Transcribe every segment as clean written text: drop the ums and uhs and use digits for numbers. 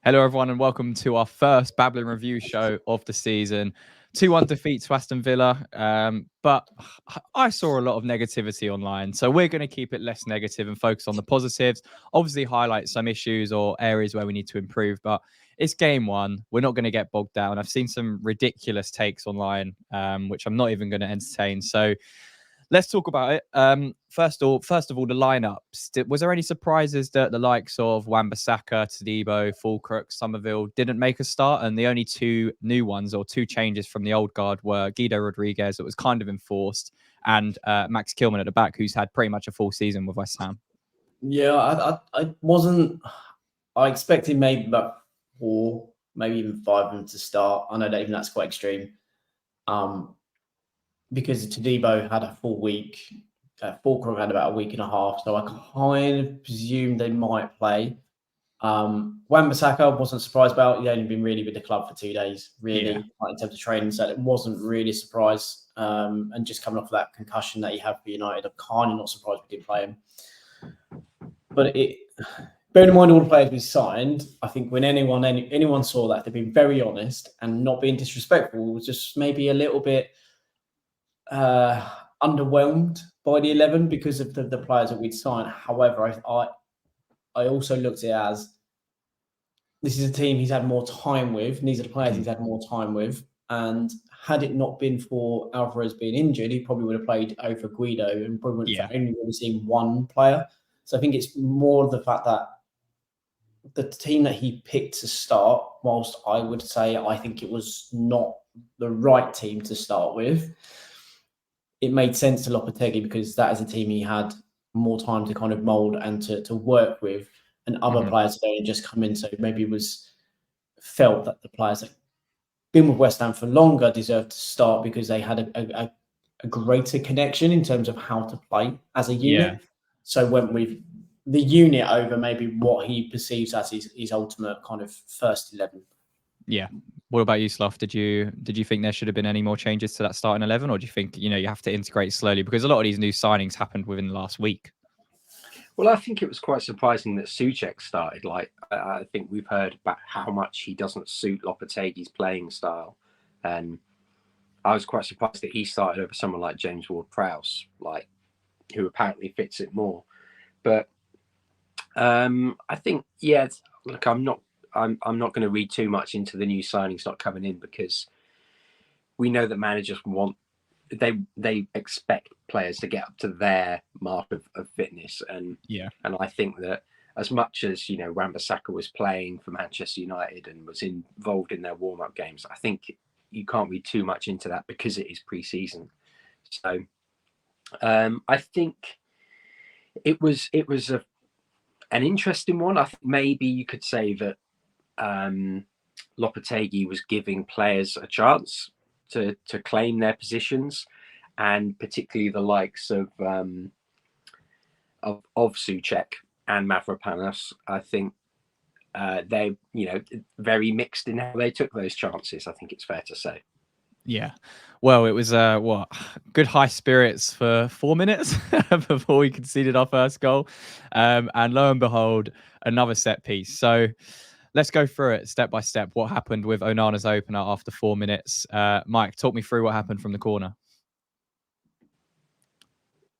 Hello, everyone, and welcome to our first Babbling review show of the season. 2-1 defeat to Aston Villa, but I saw a lot of negativity online, so we're going to keep it less negative and focus on the positives. Obviously, highlight some issues or areas where we need to improve, but it's game one. We're not going to get bogged down. I've seen some ridiculous takes online, which I'm not even going to entertain. So let's talk about it. First of all, the lineups. Was there any surprises that the likes of Wan-Bissaka, Todibo, Fulkrug, Somerville didn't make a start? And the only two new ones or two changes from the old guard were Guido Rodriguez, that was kind of enforced, and Max Kilman at the back, who's had pretty much a full season with West Ham. Yeah, I wasn't. I expected maybe about 4, maybe even 5 of them to start. I know that even that's quite extreme. Because Todibo had a full week, Fulkrug had about a week and a half, so I kind of presumed they might play. Wan-Bissaka wasn't surprised about. He'd only been really with the club for 2 days, really, like in terms of training, so it wasn't really a surprise. And just coming off of that concussion that he had for United, I'm kind of not surprised we didn't play him. But bearing in mind all the players we signed, I think when anyone saw that, they've been very honest and not being disrespectful, was just maybe a little bit underwhelmed by the 11 because of the players that we'd signed. However, I also looked at it as this is a team he's had more time with, and these are the players he's had more time with. And had it not been for Alvarez being injured, he probably would have played over Guido and probably would have only really seen one player. So I think it's more the fact that the team that he picked to start, whilst I would say I think it was not the right team to start with, it made sense to Lopetegui because that is a team he had more time to kind of mould and to work with, and other players that only just come in. So maybe it was felt that the players that been with West Ham for longer deserved to start because they had a greater connection in terms of how to play as a unit. Yeah. So went with the unit over maybe what he perceives as his ultimate kind of first 11. Yeah. What about you, Slough? Did you think there should have been any more changes to that starting 11, or do you think you have to integrate slowly because a lot of these new signings happened within the last week? Well, I think it was quite surprising that Souček started. Like, I think we've heard about how much he doesn't suit Lopetegui's playing style, and I was quite surprised that he started over someone like James Ward-Prowse, like who apparently fits it more. But I think, look, I'm not going to read too much into the new signings not coming in because we know that managers they expect players to get up to their mark of fitness, and I think that as much as Wan-Bissaka was playing for Manchester United and was involved in their warm-up games, I think you can't read too much into that because it is pre-season. So I think it was an interesting one. I think maybe you could say that Lopetegui was giving players a chance to claim their positions, and particularly the likes of Souček and Mavropanos. I think they very mixed in how they took those chances. I think it's fair to say. Yeah. Well, it was good high spirits for 4 minutes before we conceded our first goal, and lo and behold, another set piece. So let's go through it step by step. What happened with Onana's opener after 4 minutes? Mike, talk me through what happened from the corner.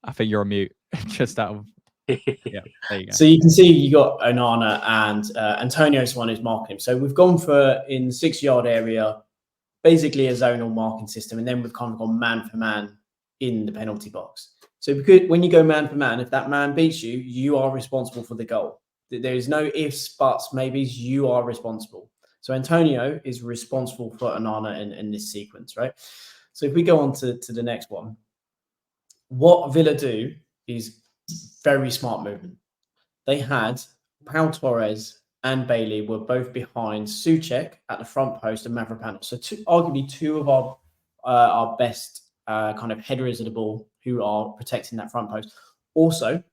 I think you're on mute. Just out of yeah, there you go. So you can see you got Onana and Antonio's one who's marking him. So we've gone for in 6-yard area, basically a zonal marking system, and then we've kind of gone man for man in the penalty box. So because when you go man for man, if that man beats you, you are responsible for the goal. There is no ifs, buts, maybes. You are responsible. So Antonio is responsible for Onana in this sequence, right? So if we go on to the next one, what Villa do is very smart movement. They had Pau Torres and Bailey were both behind Souček at the front post and Mavropanos. So arguably two of our best kind of headers of the ball who are protecting that front post. Also,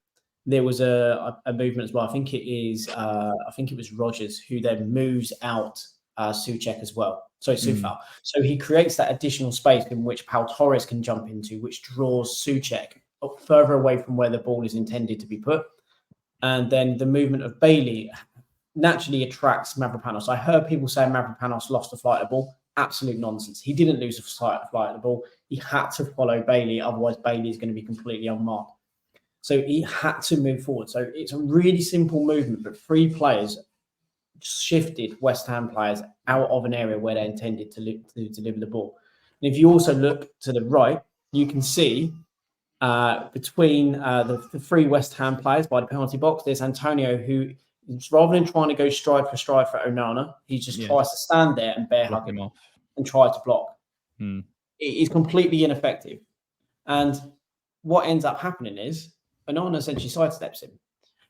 there was a movement as well. I think it was Rogers who then moves out Souček as well. So Soufal. So he creates that additional space in which Pau Torres can jump into, which draws Souček further away from where the ball is intended to be put. And then the movement of Bailey naturally attracts Mavropanos. I heard people say Mavropanos lost the flight of the ball. Absolute nonsense. He didn't lose the flight of the ball. He had to follow Bailey, otherwise Bailey is going to be completely unmarked. So he had to move forward. So it's a really simple movement, but 3 players shifted West Ham players out of an area where they intended to deliver the ball. And if you also look to the right, you can see between the 3 West Ham players by the penalty box, there's Antonio, who, rather than trying to go stride for Onana, he just tries to stand there and bear hug him off and try to block. It is completely ineffective. And what ends up happening is Onana essentially sidesteps him.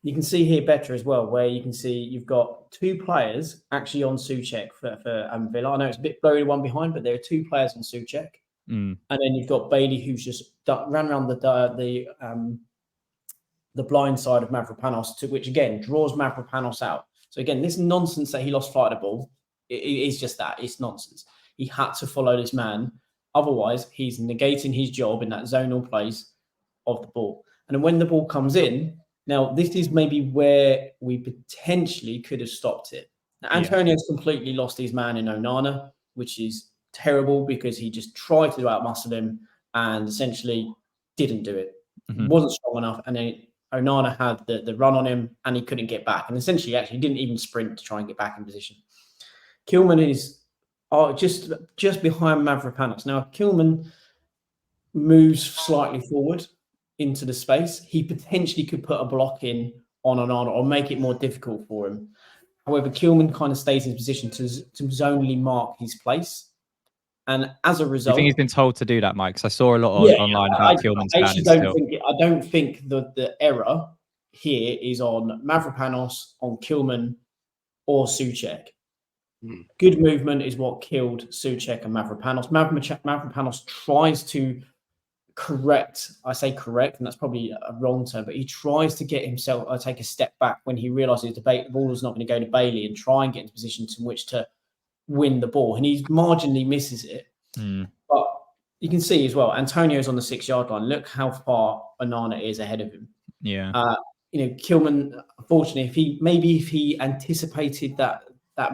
You can see here better as well, where you can see you've got 2 players actually on Souček for Villa. I know it's a bit blurry, one behind, but there are 2 players on Souček. And then you've got Bailey, who's just ran around the blind side of Mavropanos, which again draws Mavropanos out. So again, this nonsense that he lost flight of the ball, it is just that. It's nonsense. He had to follow this man. Otherwise, he's negating his job in that zonal place of the ball. And when the ball comes in, now this is maybe where we potentially could have stopped it. Now, Antonio's completely lost his man in Onana, which is terrible because he just tried to outmuscle him and essentially didn't do it. Wasn't strong enough. And then Onana had the run on him and he couldn't get back. And essentially, actually, didn't even sprint to try and get back in position. Kilman is just behind Mavropanos. Now, Kilman moves slightly forward into the space. He potentially could put a block in on Onana or make it more difficult for him. However, Kilman kind of stays in his position to zonally mark his place. And as a result, I think he's been told to do that, Mike. Because I saw a lot online about Kilman standing still. I don't think the error here is on Mavropanos, on Kilman, or Souček. Good movement is what killed Souček and Mavropanos. Mavropanos tries to correct, I say correct, and that's probably a wrong term, but he tries to get himself take a step back when he realizes the ball is not going to go to Bailey and try and get into position to which to win the ball, and he marginally misses it. But you can see as well, Antonio's on the 6-yard line. Look how far Onana is ahead of him. Kilman, unfortunately, if he anticipated that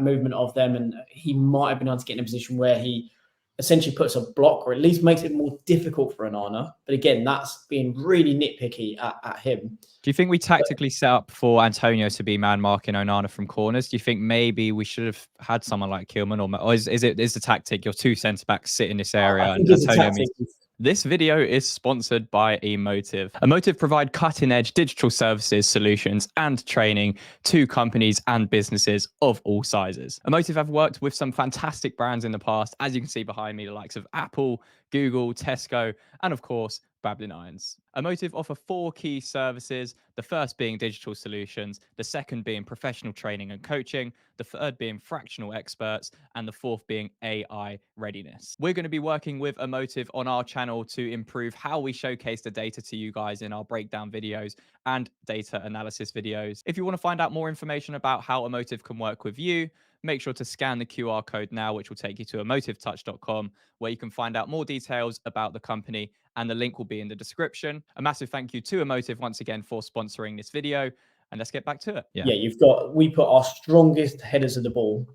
movement of them, and he might have been able to get in a position where he essentially puts a block or at least makes it more difficult for Onana. But again, that's being really nitpicky at him. Do you think we tactically set up for Antonio to be man marking Onana from corners? Do you think maybe we should have had someone like Kilman, or is the tactic your 2 centre backs sit in this area and Antonio means? This video is sponsored by Emotive. Emotive provide cutting-edge digital services, solutions, and training to companies and businesses of all sizes. Emotive have worked with some fantastic brands in the past, as you can see behind me, the likes of Apple, Google, Tesco, and of course, Babbling Irons. Emotive offer 4 key services, the first being digital solutions, the second being professional training and coaching, the third being fractional experts, and the fourth being AI readiness. We're going to be working with Emotive on our channel to improve how we showcase the data to you guys in our breakdown videos and data analysis videos. If you want to find out more information about how Emotive can work with you, make sure to scan the QR code now, which will take you to emotivetouch.com, where you can find out more details about the company, and the link will be in the description. A massive thank you to Emotive once again for sponsoring this video, and let's get back to it. We put our strongest headers of the ball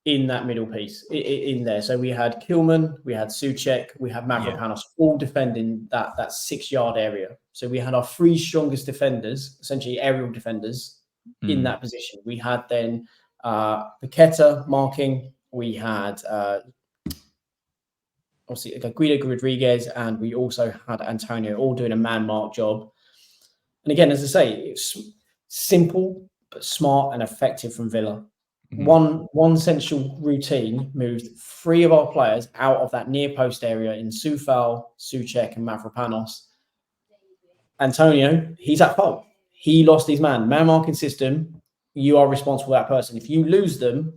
in that middle piece in there. So we had Kilman, we had Souček, we had Mavropanos all defending that 6-yard area. So we had our 3 strongest defenders, essentially aerial defenders, in that position. We had then Paqueta marking, we had obviously Guido Rodriguez, and we also had Antonio all doing a man mark job. And again, as I say, it's simple but smart and effective from Villa. One essential routine moved 3 of our players out of that near post area in Soufal, Souček, and Mavropanos. Antonio, he's at fault. He lost his man. Man marking system, you are responsible for that person. If you lose them,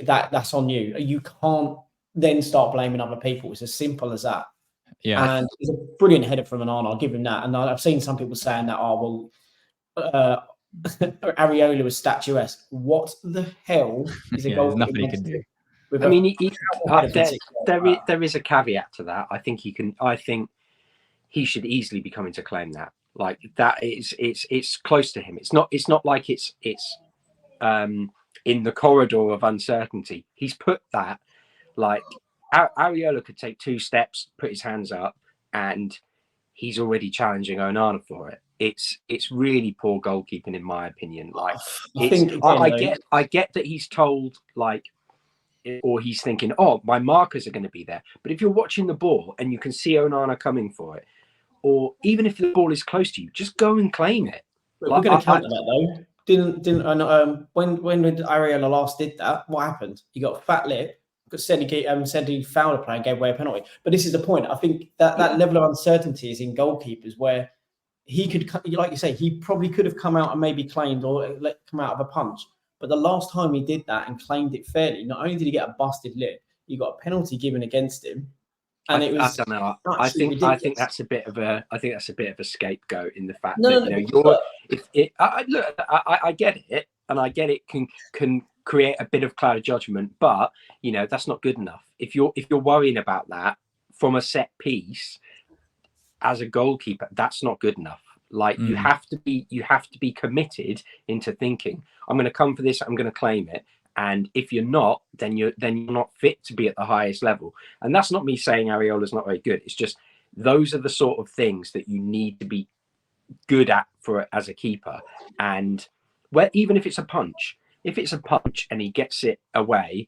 that's on you. You can't then start blaming other people. It's as simple as that. And it's a brilliant header from Onana. I'll give him that. And I've seen some people saying that, Areola was statuesque. What the hell is a goal? There's nothing he can do. I mean, there is a caveat to that. I think he should easily be coming to claim that. Like that is it's close to him. It's not like it's in the corridor of uncertainty. He's put that, like, Areola could take 2 steps, put his hands up, and he's already challenging Onana for it. It's really poor goalkeeping, in my opinion. Like, I get that he's told, like, or he's thinking, oh, my markers are going to be there. But if you're watching the ball and you can see Onana coming for it, or even if the ball is close to you, just go and claim it. We're going to counter that though. When Areola last did that, what happened? He got a fat lip. Said he fouled a player and gave away a penalty. But this is the point. I think that level of uncertainty is in goalkeepers where he could, like you say, he probably could have come out and maybe claimed or come out of a punch. But the last time he did that and claimed it fairly, not only did he get a busted lip, he got a penalty given against him. And it was. I don't know. I think that's a bit of a scapegoat in the fact that I get it, and I get it can create a bit of cloud of judgment, but that's not good enough. If you're worrying about that from a set piece as a goalkeeper, that's not good enough. Like you have to be committed into thinking, I'm going to come for this, I'm going to claim it. And if you're not, then you're not fit to be at the highest level. And that's not me saying Areola's not very good. It's just those are the sort of things that you need to be good at as a keeper. And even if it's a punch and he gets it away,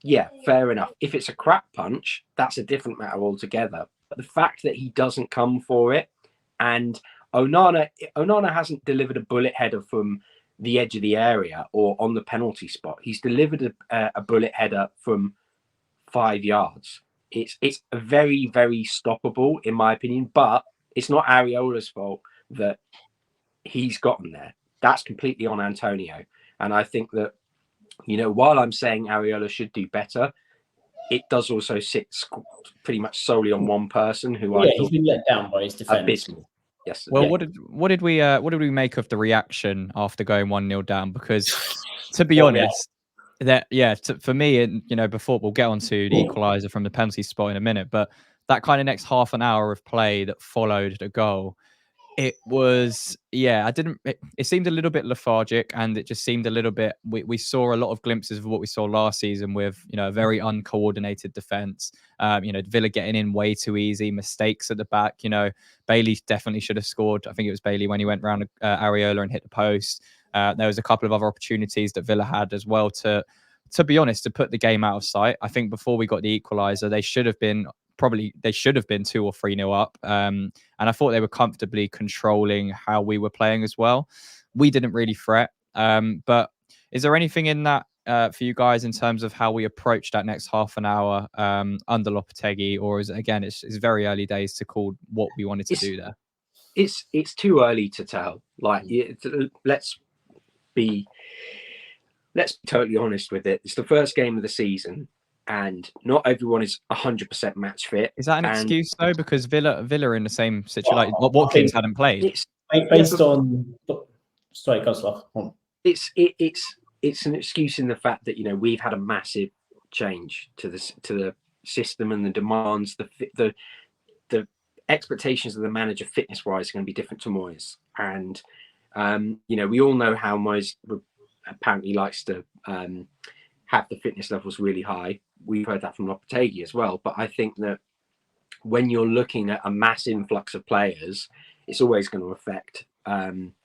yeah, fair enough. If it's a crap punch, that's a different matter altogether. But the fact that he doesn't come for it, and Onana hasn't delivered a bullet header from the edge of the area or on the penalty spot. He's delivered a bullet header from 5 yards. It's very, very stoppable, in my opinion, but it's not Areola's fault that he's gotten there. That's completely on Antonio. And I think that, while I'm saying Areola should do better, it does also sit pretty much solely on one person who he's been let down by his defense. Abysmal. Yes. Well, what did we make of the reaction after going 1-0 down? Because to be honest, for me, and before we'll get on to the equaliser from the penalty spot in a minute, but that kind of next half an hour of play that followed the goal, it was, it seemed a little bit lethargic, and it just seemed a little bit, we saw a lot of glimpses of what we saw last season with, a very uncoordinated defence. Villa getting in way too easy, mistakes at the back. Bailey definitely should have scored. I think it was Bailey when he went round Areola and hit the post. There was a couple of other opportunities that Villa had as well to be honest, to put the game out of sight. I think before we got the equaliser, they should have been 2 or 3-0 up. And I thought they were comfortably controlling how we were playing as well. We didn't really fret. But is there anything in that for you guys in terms of how we approach that next half an hour under Lopetegui, or is it, again, it's very early days to call what we wanted to do there? It's too early to tell. Like, let's be totally honest with it. It's the first game of the season, and not everyone is 100% match fit. Is that an excuse though? Because Villa are in the same situation. Like Watkins hadn't played. It's based on. Sorry, Koslav. It's an excuse in the fact that we've had a massive change to the system, and the demands, the expectations of the manager fitness wise are going to be different to Moyes. And we all know how Moyes apparently likes to have the fitness levels really high. We've heard that from Lopetegui as well. But I think that when you're looking at a mass influx of players, it's always going to affect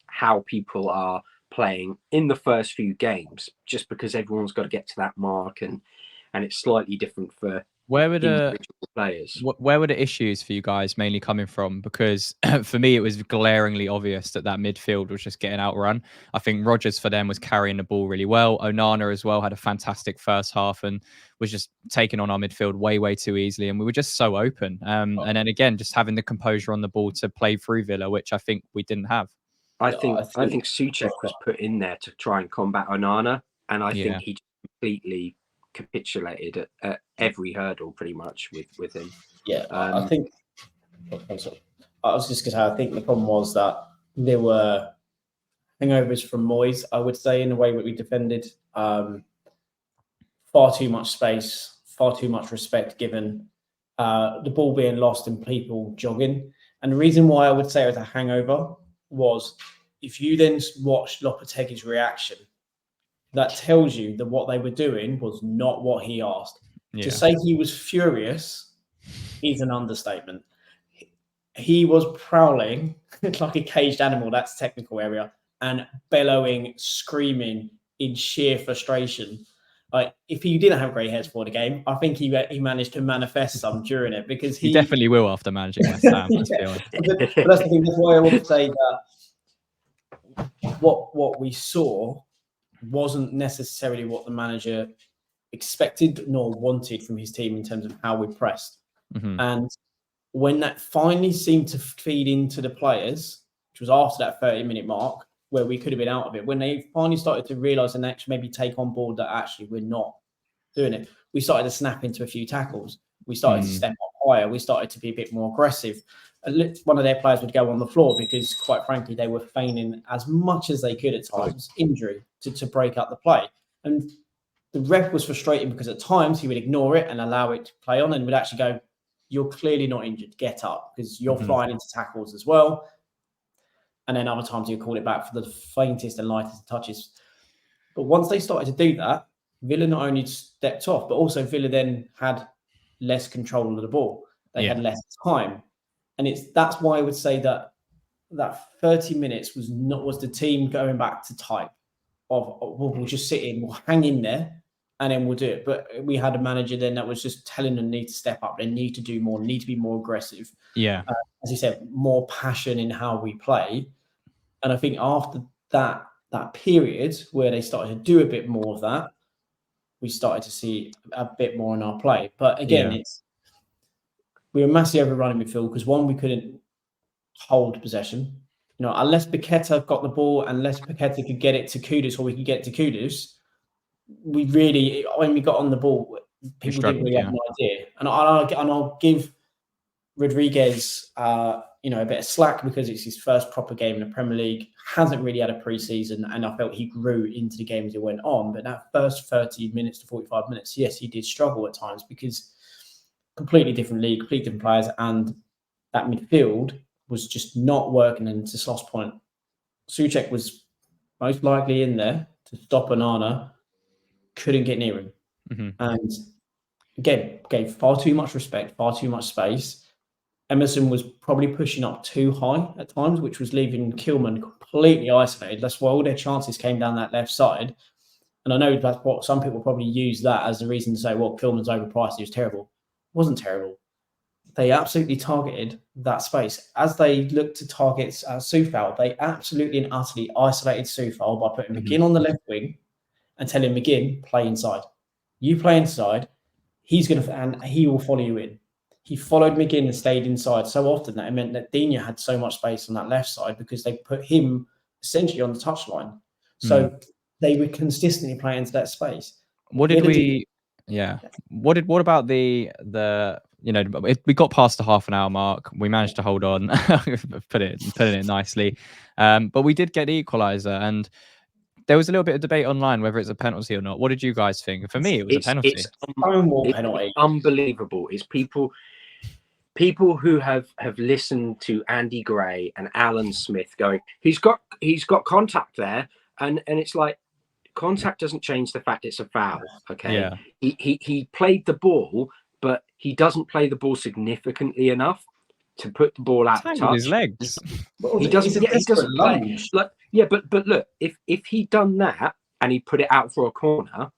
how people are playing in the first few games, just because everyone's got to get to that mark, and it's slightly different for individual players. Where were the issues for you guys mainly coming from? Because for me, it was glaringly obvious that midfield was just getting outrun. I think Rodgers for them was carrying the ball really well. Onana as well had a fantastic first half and was just taking on our midfield way too easily, and we were just so open. And then again, just having the composure on the ball to play through Villa, which I think we didn't have. I think Souček was put in there to try and combat Onana, and I think he completely capitulated at every hurdle pretty much with him. I think I was just going to say, I think the problem was that there were hangovers from Moyes, I would say, in the way that we defended. Far too much space, far too much respect given, the ball being lost and people jogging. And the reason why I would say it was a hangover was if you then watched Lopetegui's reaction that tells you that what they were doing was not what he asked. Yeah. To say he was furious is an understatement. He was prowling like a caged animal, that's technical area, and bellowing, screaming in sheer frustration. Like, if he didn't have grey hairs for the game, I think he managed to manifest some during it, because he definitely will after managing West Ham. Let's be honest. But that's the thing. That's why I want to say that what we saw wasn't necessarily what the manager expected nor wanted from his team in terms of how we pressed. Mm-hmm. And when that finally seemed to feed into the players, which was after that 30-minute mark, where we could have been out of it, when they finally started to realise and actually maybe take on board that actually we're not doing it, we started to snap into a few tackles. We started to step up higher. We started to be a bit more aggressive. One of their players would go on the floor because, quite frankly, they were feigning as much as they could at times injury to break up the play. And the ref was frustrating because at times he would ignore it and allow it to play on, and would actually go, "You're clearly not injured. Get up," because you're flying into tackles as well. And then other times you call it back for the faintest and lightest touches. But once they started to do that, Villa not only stepped off, but also Villa then had less control of the ball. They had less time. And that's why I would say that 30 minutes was the team going back to type of we'll just sit in, we'll hang in there, and then we'll do it. But we had a manager then that was just telling them need to step up, they need to do more, need to be more aggressive. Yeah. As you said, more passion in how we play. And I think after that period where they started to do a bit more of that, we started to see a bit more in our play. But again, we were massively overrunning midfield because, one, we couldn't hold possession. You know, unless Paqueta got the ball, unless Paqueta could get it to Kudus, or we could get it to Kudus, we really, when we got on the ball, people didn't really have an idea. And I'll give Rodriguez, a bit of slack because it's his first proper game in the Premier League. Hasn't really had a pre-season, and I felt he grew into the game as it went on. But that first 30 minutes to 45 minutes, yes, he did struggle at times because completely different league, completely different players, and that midfield was just not working. And to Sloth's point, Souček was most likely in there to stop Onana, couldn't get near him. Mm-hmm. And again, gave far too much respect, far too much space. Emerson was probably pushing up too high at times, which was leaving Kilman completely isolated. That's why all their chances came down that left side. And I know that's what some people probably use that as the reason to say, well, Kilman's overpriced, he was terrible. It wasn't terrible. They absolutely targeted that space. As they looked to target Soufal, they absolutely and utterly isolated Soufal by putting McGinn on the left wing and telling McGinn, play inside. You play inside, and he will follow you in. He followed McGinn and stayed inside so often that it meant that Digne had so much space on that left side because they put him essentially on the touchline. So they would consistently play into that space. What about the we got past the half an hour mark. We managed to hold on, put it in nicely. But we did get the equaliser, and there was a little bit of debate online whether it's a penalty or not. What did you guys think? For me, it was a penalty. It's penalty. Unbelievable. It's people who have listened to Andy Gray and Alan Smith going, he's got contact there, and it's like, contact doesn't change the fact it's a foul. Okay. Yeah. He played the ball, but he doesn't play the ball significantly enough to put the ball out of touch. His legs. He doesn't play. But look, if he'd done that and he put it out for a corner,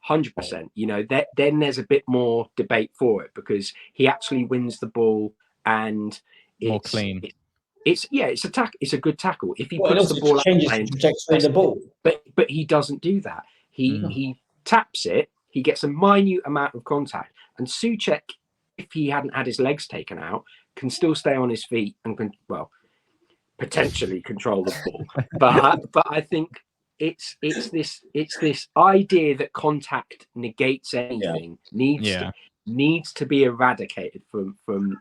100%, then there's a bit more debate for it because he actually wins the ball and it's more clean. It's a good tackle. If he puts the ball changes the trajectory of the ball, but he doesn't do that. He taps it. He gets a minute amount of contact, and Souček, if he hadn't had his legs taken out, can still stay on his feet and can potentially control the ball. But I think it's this idea that contact negates anything needs to be eradicated from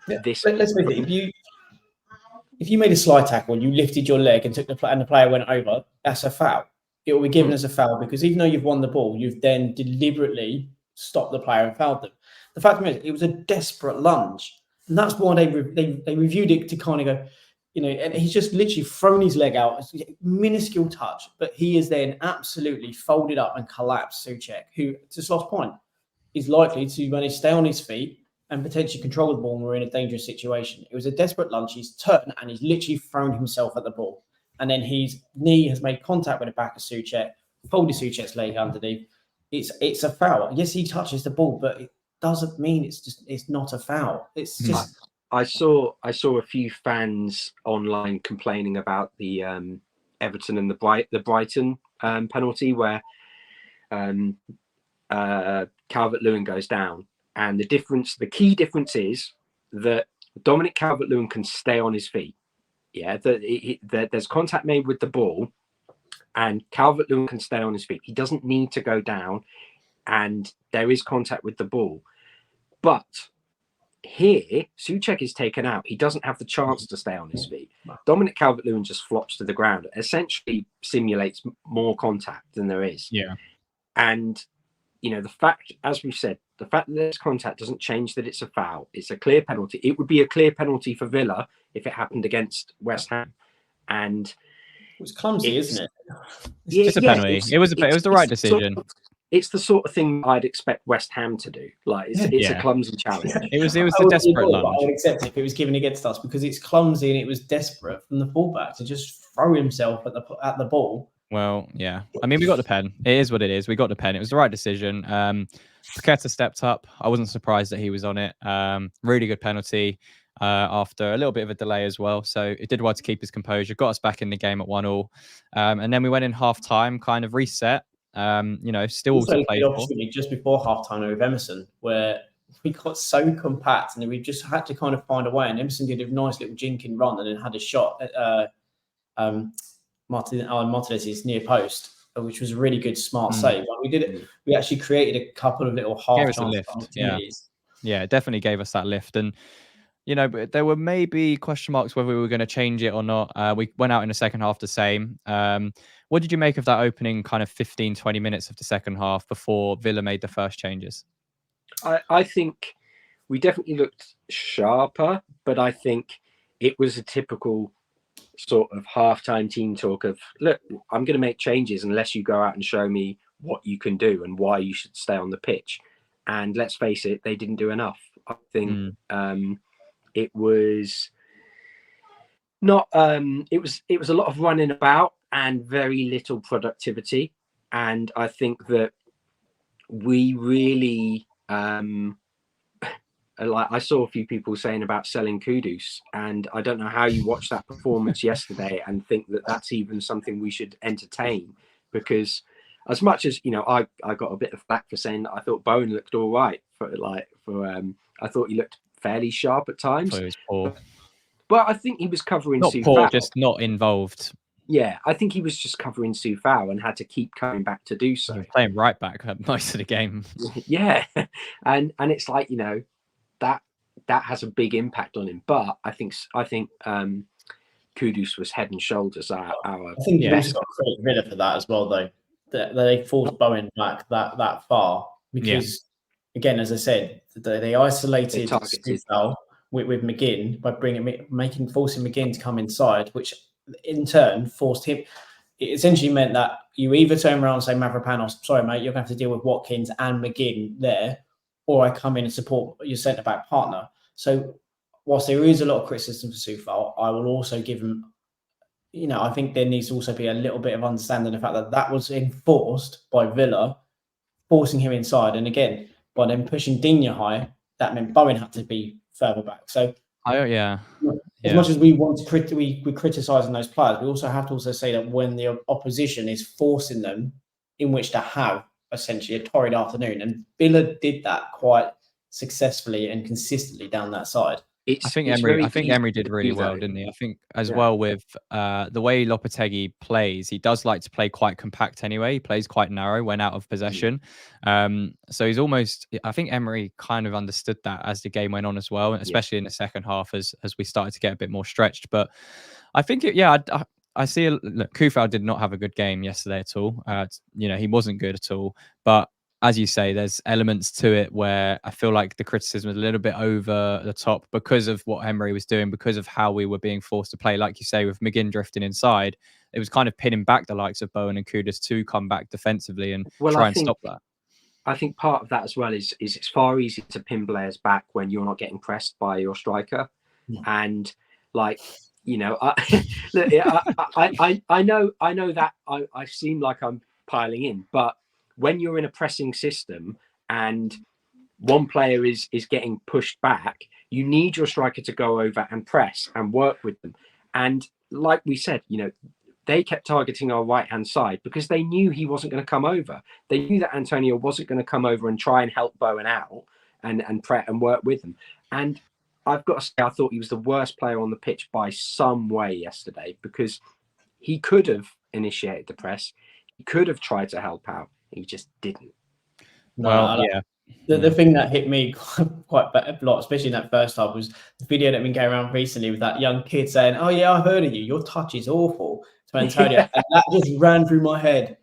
this. Let's move it. If you made a slide tackle and you lifted your leg and the player went over, that's a foul. It will be given as a foul because even though you've won the ball, you've then deliberately stopped the player and fouled them. The fact is, it was a desperate lunge, and that's why they reviewed it to kind of go, and he's just literally thrown his leg out. It's a minuscule touch, but he is then absolutely folded up and collapsed Souček, who, to Sloth's point, is likely to manage to stay on his feet and potentially control the ball when we're in a dangerous situation. It was a desperate lunge. He's turned and he's literally thrown himself at the ball. And then his knee has made contact with the back of Souček, folded Souček's leg underneath. It's a foul. Yes, he touches the ball, but it doesn't mean it's not a foul. It's just... I saw a few fans online complaining about the Everton and the Brighton penalty where Calvert-Lewin goes down, and the key difference is that Dominic Calvert-Lewin can stay on his feet. Yeah, that there's contact made with the ball, and Calvert-Lewin can stay on his feet. He doesn't need to go down, and there is contact with the ball, but here, Souček is taken out. He doesn't have the chance to stay on his feet. Dominic Calvert-Lewin just flops to the ground, essentially simulates more contact than there is. Yeah. And, the fact, as we've said, the fact that there's contact doesn't change that it's a foul. It's a clear penalty. It would be a clear penalty for Villa if it happened against West Ham. And it was clumsy, isn't it? It's a penalty. It was the right decision. It's the sort of thing I'd expect West Ham to do. Like it's a clumsy challenge. It was a desperate lunge. I would accept it if it was given against us because it's clumsy and it was desperate from the fullback to just throw himself at the ball. Well, yeah. I mean, we got the pen. It is what it is. We got the pen. It was the right decision. Paqueta stepped up. I wasn't surprised that he was on it. Really good penalty after a little bit of a delay as well. So it did well to keep his composure. Got us back in the game at 1-1. And then we went in half time, kind of reset. Still also played opportunity just before halftime with Emerson, where we got so compact and we just had to kind of find a way. And Emerson did a nice little jinking run and then had a shot at Martinez's near post, which was a really good, smart save. Like we did it. We actually created a couple of little half chance opportunities. Yeah, it definitely gave us that lift. And but there were maybe question marks whether we were going to change it or not. We went out in the second half the same. What did you make of that opening kind of 15, 20 minutes of the second half before Villa made the first changes? I think we definitely looked sharper, but I think it was a typical sort of halftime team talk of, look, I'm going to make changes unless you go out and show me what you can do and why you should stay on the pitch. And let's face it, they didn't do enough. I think it was not. It was a lot of running about and very little productivity. And I think that we really, like I saw a few people saying about selling Kudus, and I don't know how you watched that performance yesterday and think that that's even something we should entertain, because as much as I got a bit of flack for saying that I thought Bowen looked all right I thought he looked fairly sharp at times. He was poor. But I think he was covering not Sue poor, Fowl. just not involved. Yeah, I think he was just covering Sue Fowl and had to keep coming back to do so. He was playing right back most of the game. Yeah, and it's like that has a big impact on him. But I think Kudus was head and shoulders our. I think you also got to credit Villa for that as well, though. That they forced Bowen back that far because, again, as I said, they isolated Fowl with McGinn by forcing McGinn to come inside, which in turn forced him. It essentially meant that you either turn around and say, Mavropanos, sorry, mate, you're going to have to deal with Watkins and McGinn there, or I come in and support your centre-back partner. So whilst there is a lot of criticism for Soufal, I will also give him, I think there needs to also be a little bit of understanding of the fact that was enforced by Villa, forcing him inside. And again, by them pushing Digne high, that meant Bowen had to be further back. So as much as we want to we're criticising those players, we also have to also say that when the opposition is forcing them in which to have essentially a torrid afternoon, and Villa did that quite successfully and consistently down that side. I think Emery did really well, didn't he? I think as well with the way Lopetegui plays, he does like to play quite compact anyway. He plays quite narrow when out of possession. So he's almost, I think Emery kind of understood that as the game went on as well, especially in the second half as we started to get a bit more stretched. But I think, I see, look, Kufal did not have a good game yesterday at all. He wasn't good at all. But as you say, there's elements to it where I feel like the criticism is a little bit over the top because of what Emery was doing, because of how we were being forced to play. Like you say, with McGinn drifting inside, it was kind of pinning back the likes of Bowen and Kudus to come back defensively and try and stop that. I think part of that as well is it's far easier to pin players back when you're not getting pressed by your striker. Yeah. And like, you know, I know that I seem like I'm piling in, but when you're in a pressing system and one player is getting pushed back, you need your striker to go over and press and work with them. And like we said, you know, they kept targeting our right-hand side because they knew he wasn't going to come over. They knew that Antonio wasn't going to come over and try and help Bowen out and work with them. And I've got to say, I thought he was the worst player on the pitch by some way yesterday, because he could have initiated the press. He could have tried to help out. He just didn't. Well, yeah. The thing that hit me quite a lot, especially in that first half, was the video that been going around recently with that young kid saying, "Oh yeah, I heard of you. Your touch is awful," to Antonio. Yeah. And that just ran through my head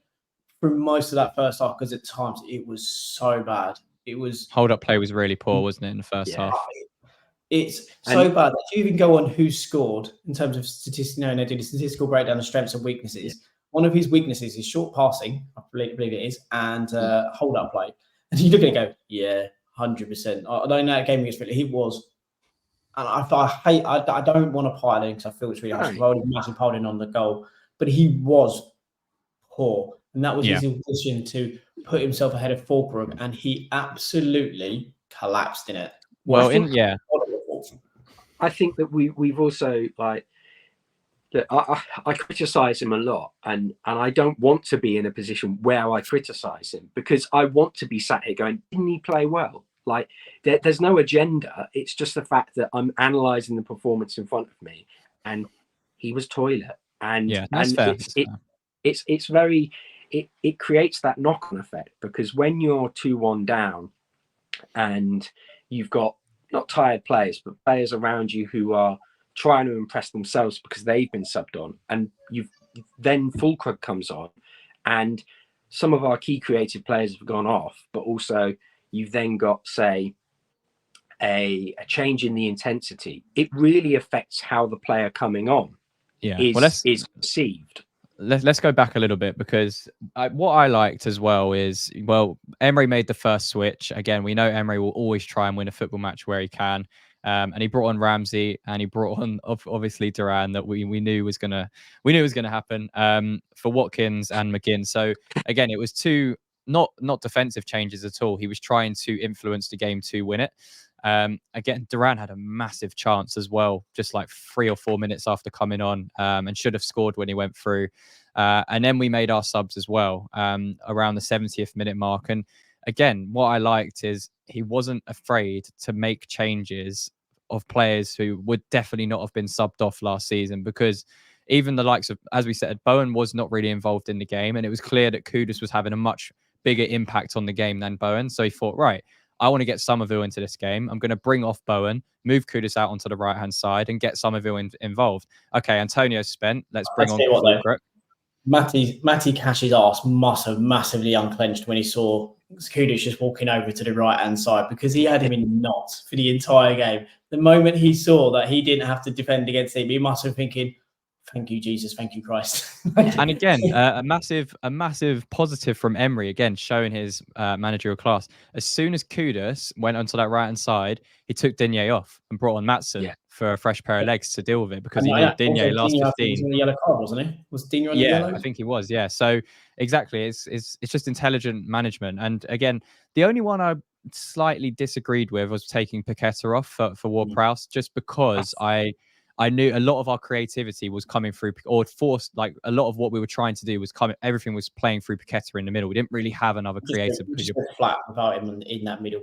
through most of that first half, because at times it was so bad. It was hold-up play was really poor, wasn't it, in the first half? It's so bad that you even go on who scored in terms of statistics. You know, and they do the statistical breakdown of strengths and weaknesses. Yeah. One of his weaknesses is short passing, I believe it is, and hold-up play. And you look at it and go, yeah, 100%. I don't know that game against Villa. He was, and I don't want to pile in because I feel it's really harsh. I would imagine piling on the goal, but he was poor, and that was his position to put himself ahead of Fulcrum, and he absolutely collapsed in it. Well, I think that we've also like. I criticize him a lot, and I don't want to be in a position where I criticize him, because I want to be sat here going, didn't he play well? Like there's no agenda. It's just the fact that I'm analyzing the performance in front of me, and he was toilet. And that's fair. It's very it creates that knock-on effect, because when you're 2-1 down and you've got not tired players, but players around you who are trying to impress themselves because they've been subbed on, and then Fulcrum comes on, and some of our key creative players have gone off, but also you've then got, say, a change in the intensity. It really affects how the player coming on is perceived. Let's go back a little bit, because what I liked as well is, Emery made the first switch. Again, we know Emery will always try and win a football match where he can. And he brought on Ramsey, and he brought on obviously Duran, that we knew was gonna happen for Watkins and McGinn. So again, it was two not defensive changes at all. He was trying to influence the game to win it. Again, Duran had a massive chance as well, just like 3 or 4 minutes after coming on, and should have scored when he went through. And then we made our subs as well around the 70th minute mark. And again, what I liked is he wasn't afraid to make changes of players who would definitely not have been subbed off last season, because even the likes of, as we said, Bowen was not really involved in the game, and it was clear that Kudus was having a much bigger impact on the game than Bowen. So he thought, right, I want to get Somerville into this game. I'm going to bring off Bowen, move Kudus out onto the right-hand side, and get Somerville involved. Okay, Antonio's spent. Let's bring on Fulcrum. Matty Cash's arse must have massively unclenched when he saw Kudus just walking over to the right-hand side, because he had him in knots for the entire game. The moment he saw that he didn't have to defend against him, he must have been thinking, thank you, Jesus. Thank you, Christ. And again, a massive positive from Emery, again, showing his managerial class. As soon as Kudus went onto that right-hand side, he took Digne off and brought on Maatsen for a fresh pair of legs to deal with it, because he knew Digne last 15. He was on the yellow card, wasn't he? Was Digne on the yellow? I think he was, yeah. So exactly, it's just intelligent management. And again, the only one I slightly disagreed with was taking Paqueta off for Ward-Prowse, just because I knew a lot of our creativity was coming through, or forced, like a lot of what we were trying to do was coming, everything was playing through Paqueta in the middle. We didn't really have another creative. Just flat without him in that middle.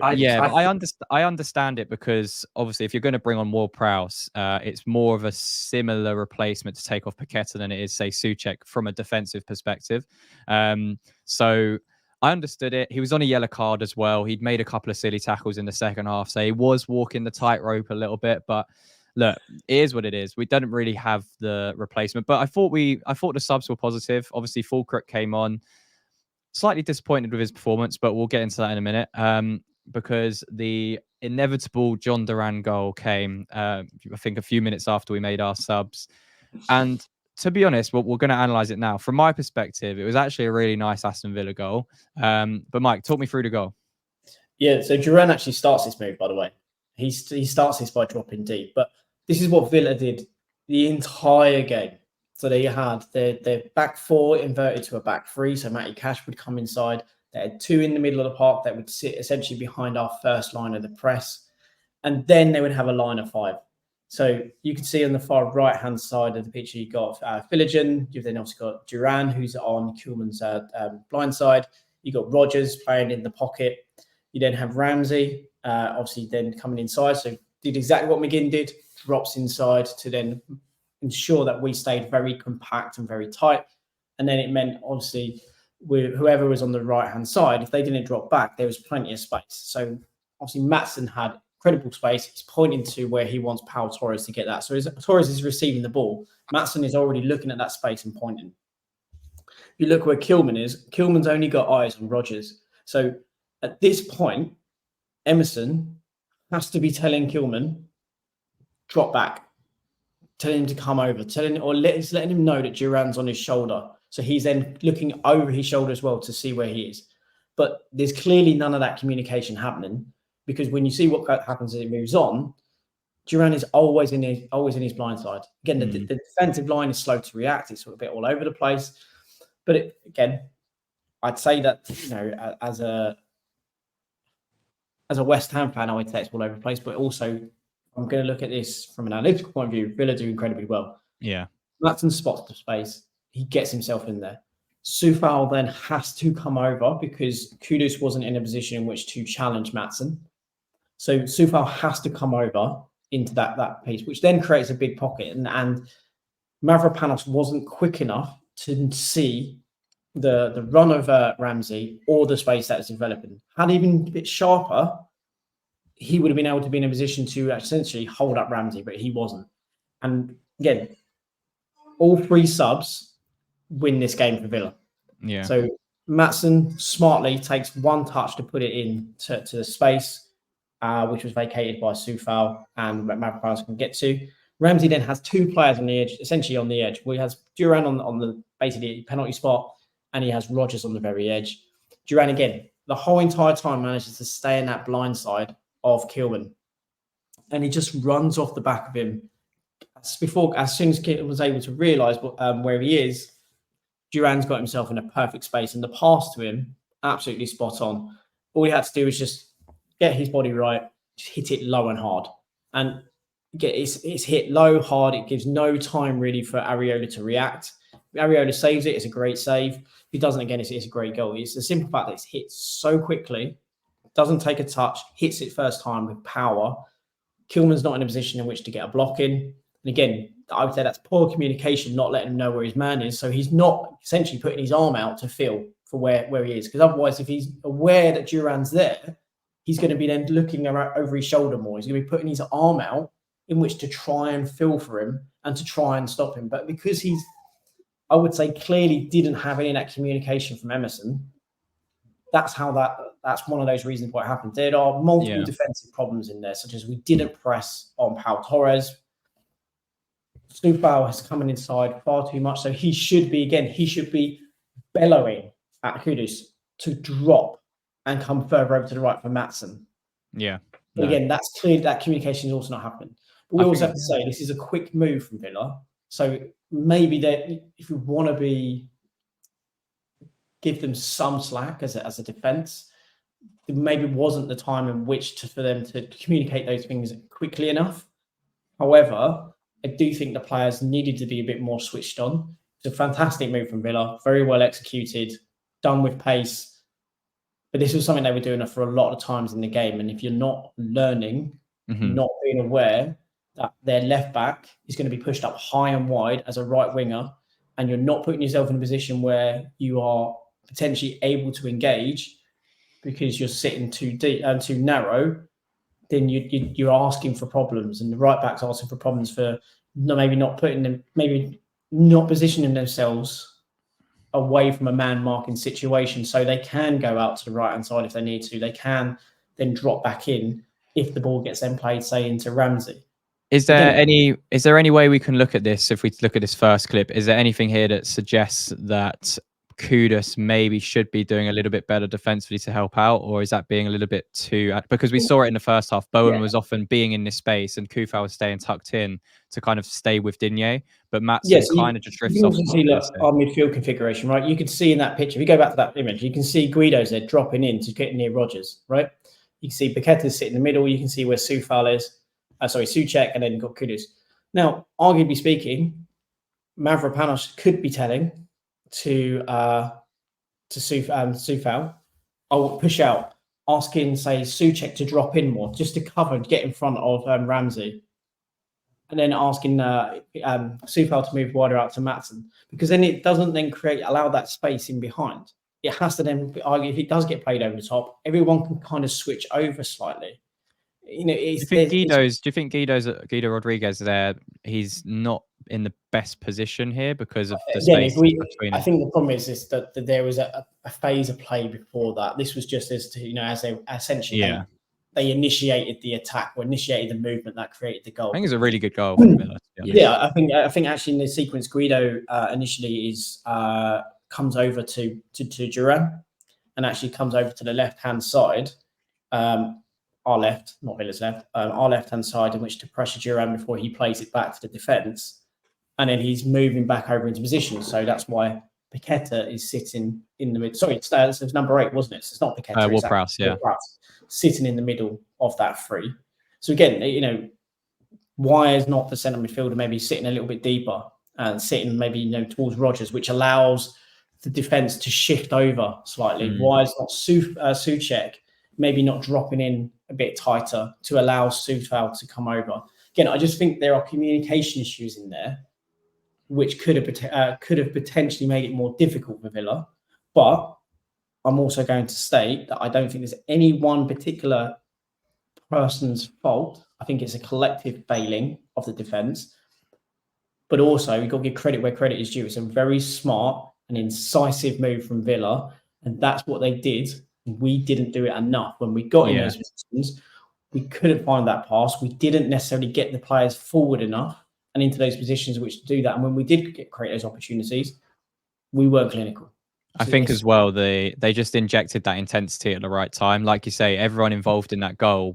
I understand it, because obviously if you're going to bring on Ward-Prowse, it's more of a similar replacement to take off Paqueta than it is, say, Souček from a defensive perspective. So I understood it. He was on a yellow card as well. He'd made a couple of silly tackles in the second half, so he was walking the tightrope a little bit, but look, it is what it is. We didn't really have the replacement, but I thought the subs were positive. Obviously, Fulcrum came on. slightly disappointed with his performance, but we'll get into that in a minute. Because the inevitable John Duran goal came, I think, a few minutes after we made our subs. And to be honest, we're going to analyze it now. From my perspective, it was actually a really nice Aston Villa goal. But Mike, talk me through the goal. Yeah, so Duran actually starts this move, by the way. He starts this by dropping deep. But this is what Villa did the entire game. So they had their back four inverted to a back three. So Matty Cash would come inside. They had two in the middle of the park that would sit essentially behind our first line of the press. And then they would have a line of five. So you can see on the far right-hand side of the picture, you've got Philigen. You've then also got Duran, who's on Kuhlman's blind side. You've got Rodgers playing in the pocket. You then have Ramsey, obviously then coming inside. So did exactly what McGinn did, drops inside to then ensure that we stayed very compact and very tight. And then it meant, obviously, with whoever was on the right-hand side, if they didn't drop back, there was plenty of space. So obviously Maatsen had incredible space. He's pointing to where he wants Pau Torres to get that. So as Torres is receiving the ball, Maatsen is already looking at that space and pointing. If you look where Kuhlman is, Kuhlman's only got eyes on Rodgers. So at this point, Emerson has to be telling Kuhlman, drop back, telling him to come over, letting him know that Duran's on his shoulder. So he's then looking over his shoulder as well to see where he is. But there's clearly none of that communication happening, because when you see what happens as it moves on, Duran is always in his blind side. Again, the defensive line is slow to react. It's sort of a bit all over the place. But again, I'd say that, you know, as a West Ham fan, I would say it's all over the place. But also, I'm going to look at this from an analytical point of view. Villa do incredibly well. Yeah. Maatsen spots the space. He gets himself in there. Soufal then has to come over because Kudus wasn't in a position in which to challenge Maatsen. So Soufal has to come over into that piece, which then creates a big pocket. And Mavropanos wasn't quick enough to see the run of Ramsey or the space that is developing. Had he been a bit sharper, he would have been able to be in a position to essentially hold up Ramsey, but he wasn't. And again, all three subs win this game for Villa. Yeah. So Maatsen smartly takes one touch to put it in to the space, which was vacated by Soufal and Mavropanos can get to. Ramsey then has two players on the edge, essentially on the edge. He has Duran on the basically penalty spot, and he has Rodgers on the very edge. Duran, again, the whole entire time manages to stay in that blind side of Kuhlman. And he just runs off the back of him. As soon as Kuhlman was able to realise where he is, Duran's got himself in a perfect space. And the pass to him, absolutely spot on. All he had to do was just get his body right, just hit it low and hard. And it's hit low, hard. It gives no time really for Areola to react. If Areola saves it, it's a great save. If he doesn't, again, it's a great goal. It's the simple fact that it's hit so quickly, doesn't take a touch, hits it first time with power. Kuhlman's not in a position in which to get a block in. And again, I would say that's poor communication, not letting him know where his man is. So he's not essentially putting his arm out to feel for where he is. Because otherwise, if he's aware that Duran's there, he's going to be then looking over his shoulder more. He's going to be putting his arm out in which to try and feel for him and to try and stop him. But because he's, I would say, clearly didn't have any of that communication from Emerson, that's one of those reasons why it happened. There are multiple defensive problems in there, such as we didn't press on Pau Torres. Soufal has come inside far too much. So he should be bellowing at Kudus to drop and come further over to the right for Maatsen. Yeah. But again, that's clear that communication is also not happening. But we also have to say this is a quick move from Villa. So maybe that if we want to give them some slack as a defence, it maybe wasn't the time in which for them to communicate those things quickly enough. However, I do think the players needed to be a bit more switched on. It's a fantastic move from Villa, very well executed, done with pace. But this was something they were doing for a lot of times in the game. And if you're not learning, not being aware that their left back is going to be pushed up high and wide as a right winger, and you're not putting yourself in a position where you are potentially able to engage because you're sitting too deep and too narrow, then you're asking for problems, and the right back's asking for problems for maybe not positioning themselves away from a man marking situation, so they can go out to the right hand side if they need to. They can then drop back in if the ball gets then played, say, into Ramsey. Is there any way we can look at this? If we look at this first clip, is there anything here that suggests that Kudus maybe should be doing a little bit better defensively to help out, or is that being a little bit too? Because we saw it in the first half, Bowen was often being in this space, and Kufal was staying tucked in to kind of stay with Digne, but Matson kind of just drifts off. You can see our midfield configuration, right? You can see in that picture. If you go back to that image, you can see Guido's there dropping in to get near Rodgers, right? You can see Paqueta's sitting in the middle. You can see where Soufal is. Souček, and then you've got Kudus. Now, arguably speaking, Mavropanos could be telling to Soufal, I'll push out, asking, say, Souček to drop in more, just to cover and get in front of Ramsey, and then asking Soufal to move wider out to Matson, because then it doesn't then allow that space in behind. It has to then argue, if it does get played over the top, everyone can kind of switch over slightly. You know, do you think Guido Rodriguez there? He's not in the best position here because of the space between. I think the problem is that there was a phase of play before that. This was just as they essentially they initiated the attack or initiated the movement that created the goal. I think it's a really good goal. I think actually in the sequence, Guido initially comes over to Duran, and actually comes over to the left hand side. Our left, not Villa's left, our left-hand side, in which to pressure Duran before he plays it back to the defence. And then he's moving back over into position. So that's why Paqueta is sitting in the middle. Sorry, it's number 8, wasn't it? So it's not Paqueta. Ward-Prowse, sitting in the middle of that three. So again, why is not the centre midfielder maybe sitting a little bit deeper and sitting maybe towards Rodgers, which allows the defence to shift over slightly? Why is not Souček maybe not dropping in a bit tighter to allow Soufal to come over? Again, I just think there are communication issues in there which could have potentially made it more difficult for Villa. But I'm also going to state that I don't think there's any one particular person's fault. I think it's a collective failing of the defence. But also, you've got to give credit where credit is due. It's a very smart and incisive move from Villa, and that's what they did. We didn't do it enough. When we got in those positions, we couldn't find that pass. We didn't necessarily get the players forward enough and into those positions which to do that. And when we did create those opportunities, we weren't clinical. I think as well, they just injected that intensity at the right time. Like you say, everyone involved in that goal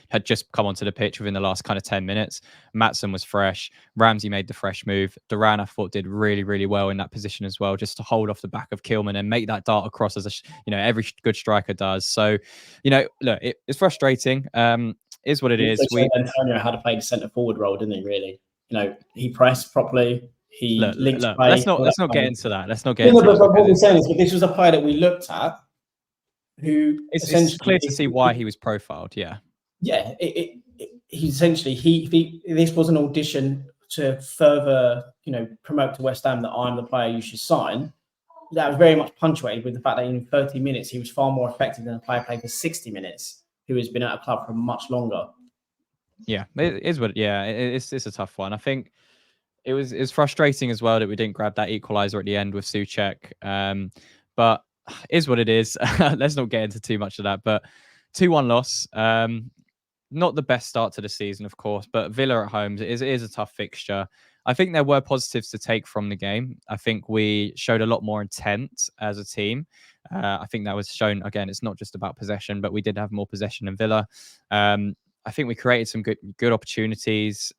had just come onto the pitch within the last kind of 10 minutes. Matson was fresh. Ramsey made the fresh move. Duran, I thought, did really, really well in that position as well, just to hold off the back of Kilman and make that dart across as every good striker does. So, look, it's frustrating. Is what it is. Antonio had to play the centre forward role, didn't he? Really, he pressed properly. Look, let's not get into that. Let's not get into that. What we're saying is that this was a player that we looked at who it's clear to see why he was profiled. Yeah. He essentially this was an audition to further promote to West Ham that I'm the player you should sign. That was very much punctuated with the fact that in 30 minutes he was far more effective than a player playing for 60 minutes who has been at a club for much longer. Yeah, it is what. Yeah, it's a tough one. I think. It's frustrating as well that we didn't grab that equaliser at the end with Souček. But is what it is. Let's not get into too much of that. But 2-1 loss. Not the best start to the season, of course, but Villa at home it is a tough fixture. I think there were positives to take from the game. I think we showed a lot more intent as a team. I think that was shown, again, it's not just about possession, but we did have more possession in Villa. I think we created some good opportunities.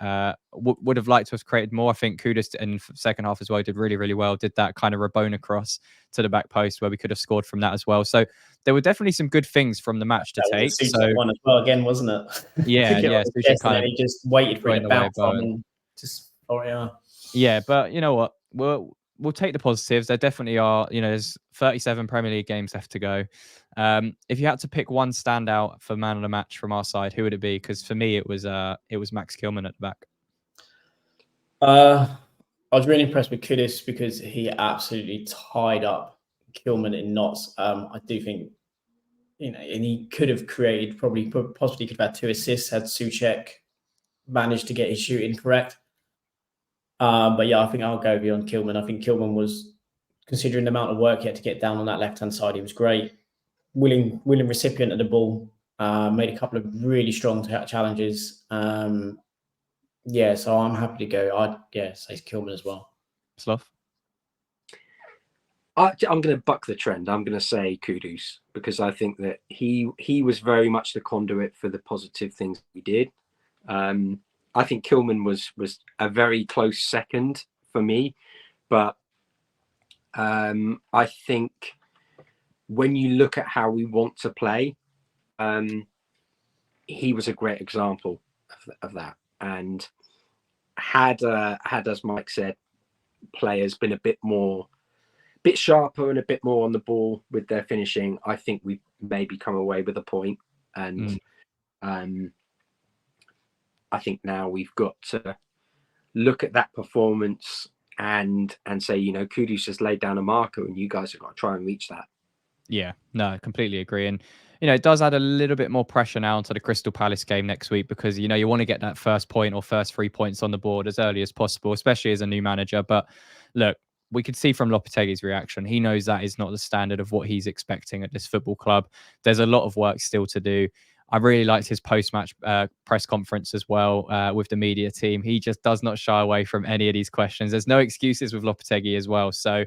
Would have liked to have created more. I think Kudus in the second half as well did really, really well. Did that kind of Rabona cross to the back post where we could have scored from that as well. So there were definitely some good things from the match to take. So one as well again, wasn't it? Yeah. He just waited for it to bounce on and just Yeah, but you know what? We'll take the positives. There definitely are. There's 37 Premier League games left to go. If you had to pick one standout for man of the match from our side, who would it be? Because for me, it was Max Kilman at the back. I was really impressed with Kudus because he absolutely tied up Kilman in knots. I do think, and he could have created possibly could have had 2 assists had Souček managed to get his shooting correct. But yeah, I think I'll go beyond Kilman. I think Kilman was considering the amount of work he had to get down on that left-hand side. He was great. Willing recipient of the ball. Made a couple of really strong challenges. Yeah, so I'm happy to go. I'd say Kilman as well. Slough? I'm going to buck the trend. I'm going to say Kudus, because I think that he was very much the conduit for the positive things we did. I think Kilman was a very close second for me, but I think when you look at how we want to play, he was a great example of that. And had, as Mike said, players been a bit sharper and a bit more on the ball with their finishing, I think we maybe come away with a point. And I think now we've got to look at that performance and say, you know, Kudus has laid down a marker and you guys have got to try and reach that. Yeah, no, I completely agree. And, you know, it does add a little bit more pressure now onto the Crystal Palace game next week, because, you know, you want to get that first point or first 3 points on the board as early as possible, especially as a new manager. But look, we could see from Lopetegui's reaction, he knows that is not the standard of what he's expecting at this football club. There's a lot of work still to do. I really liked his post-match press conference as well with the media team. He just does not shy away from any of these questions. There's no excuses with Lopetegui as well. So,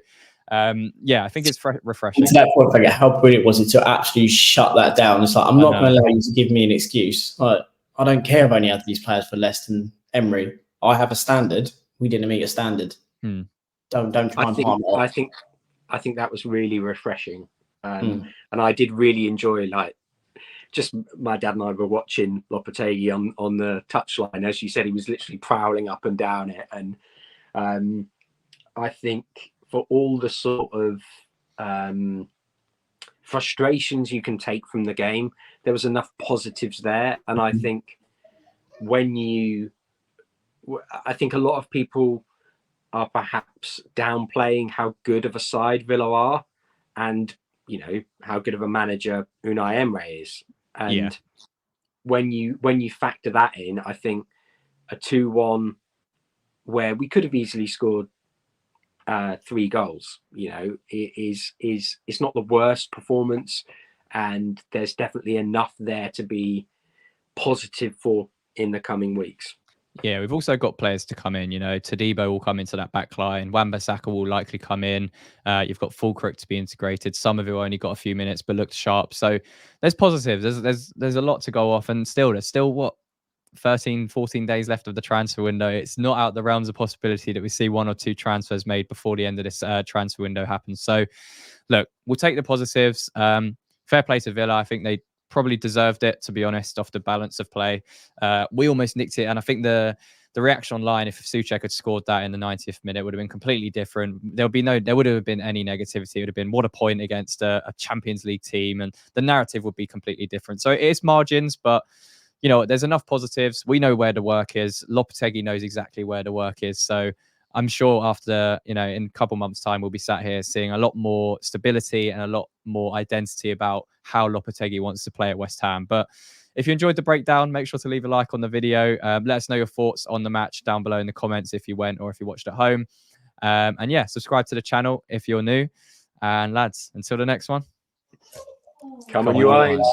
yeah, I think it's refreshing. To that point, I how brilliant was it to actually shut that down? It's like, I'm not going to allow you to give me an excuse. Like, I don't care if I only had these players for less than Emery. I have a standard. We didn't meet a standard. Don't try and palm it off. I think that was really refreshing. And I did really enjoy, like, just my dad and I were watching Lopetegui on the touchline. As you said, he was literally prowling up and down it. And I think for all the sort of frustrations you can take from the game, there was enough positives there. And I think I think a lot of people are perhaps downplaying how good of a side Villa are, and, you know, how good of a manager Unai Emery is. And when you factor that in, I think a 2-1 where we could have easily scored 3 goals, you know, it's not the worst performance, and there's definitely enough there to be positive for in the coming weeks. Yeah, we've also got players to come in. You know, Todibo will come into that back line. Wan-Bissaka will likely come in. You've got Fulkirk to be integrated. Some of you only got a few minutes, but looked sharp. So there's positives. There's a lot to go off, and there's still what, 13, 14 days left of the transfer window. It's not out the realms of possibility that we see 1 or 2 transfers made before the end of this transfer window happens. So, look, we'll take the positives. Fair play to Villa. I think they probably deserved it, to be honest, off the balance of play. We almost nicked it, and I think the reaction online, if Souček had scored that in the 90th minute, would have been completely different. There would have been any negativity. It would have been, what a point against a Champions League team, and the narrative would be completely different. So it is margins, but, you know, there's enough positives. We know where the work is. Lopetegui knows exactly where the work is. So I'm sure after, you know, in a couple months' time, we'll be sat here seeing a lot more stability and a lot more identity about how Lopetegui wants to play at West Ham. But if you enjoyed the breakdown, make sure to leave a like on the video. Let us know your thoughts on the match down below in the comments if you went or if you watched at home. And yeah, subscribe to the channel if you're new. And lads, until the next one. Come on, you Irons.